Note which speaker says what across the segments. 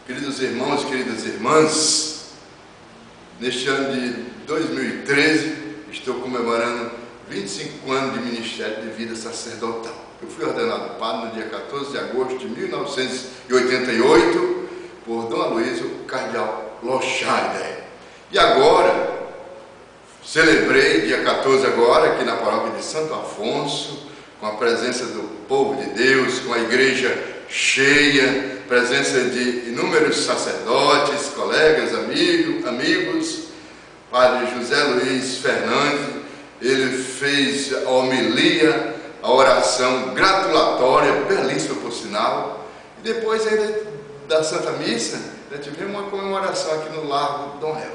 Speaker 1: Queridos irmãos e queridas irmãs, neste ano de 2013 estou comemorando 25 anos de Ministério de Vida Sacerdotal. Eu fui ordenado padre no dia 14 de agosto de 1988 por Dom Aloysio Cardeal Lochaide. E agora, celebrei dia 14 agora, aqui na paróquia de Santo Afonso, com a presença do povo de Deus, com a igreja cheia, presença de inúmeros sacerdotes, colegas, amigos. Padre José Luiz Fernandes, ele fez a homilia, a oração gratulatória, belíssima por sinal. E depois ainda da Santa Missa, nós tivemos uma comemoração aqui no Largo Dom Helder.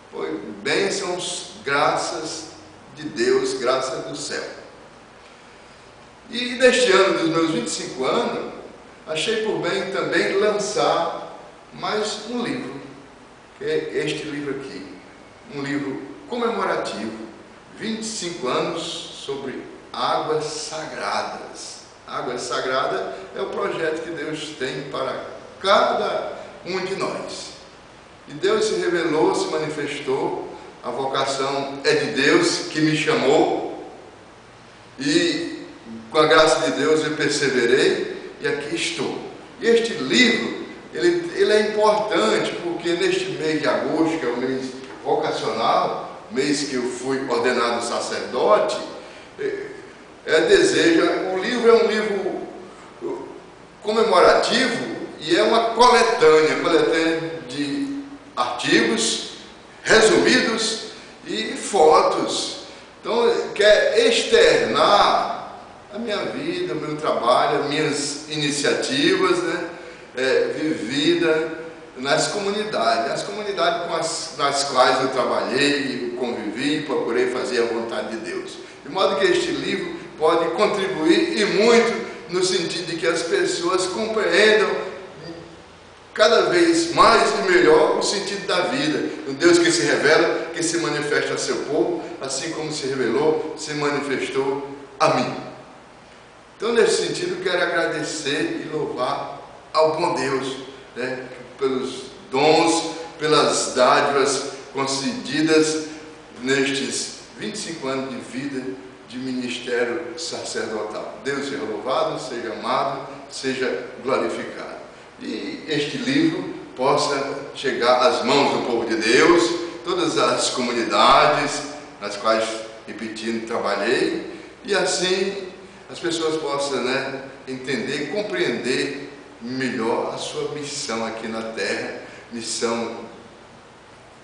Speaker 1: Foi bênçãos, graças de Deus, graças do céu. E neste ano dos meus 25 anos, achei por bem também lançar mais um livro, que é este livro aqui, um livro comemorativo, 25 anos sobre águas sagradas. Águas sagradas é o projeto que Deus tem para cada um de nós. E Deus se revelou, se manifestou, a vocação é de Deus que me chamou, e com a graça de Deus eu perseverei, e aqui estou. E este livro, ele é importante, porque neste mês de agosto, que é o mês vocacional, mês que eu fui ordenado sacerdote, o livro é um livro comemorativo e é uma coletânea de artigos resumidos e fotos. Então, quer externar a minha vida, o meu trabalho, as minhas iniciativas, vivida nas comunidades nas quais eu trabalhei, convivi, procurei fazer a vontade de Deus. De modo que este livro pode contribuir e muito no sentido de que as pessoas compreendam cada vez mais e melhor o sentido da vida, o Deus que se revela, que se manifesta a seu povo, assim como se revelou, se manifestou a mim. Então, nesse sentido, quero agradecer e louvar ao bom Deus, pelos dons, pelas dádivas concedidas nestes 25 anos de vida de ministério sacerdotal. Deus seja louvado, seja amado, seja glorificado. E este livro possa chegar às mãos do povo de Deus, todas as comunidades nas quais, repetindo, trabalhei, e assim as pessoas possam entender, compreender melhor a sua missão aqui na Terra, missão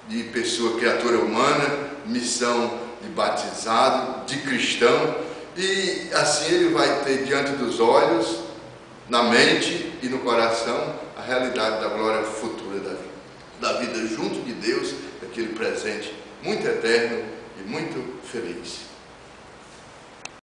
Speaker 1: de pessoa, criatura humana, missão de batizado, de cristão, e assim ele vai ter diante dos olhos, na mente e no coração, a realidade da glória futura da vida junto de Deus, daquele presente muito eterno e muito feliz.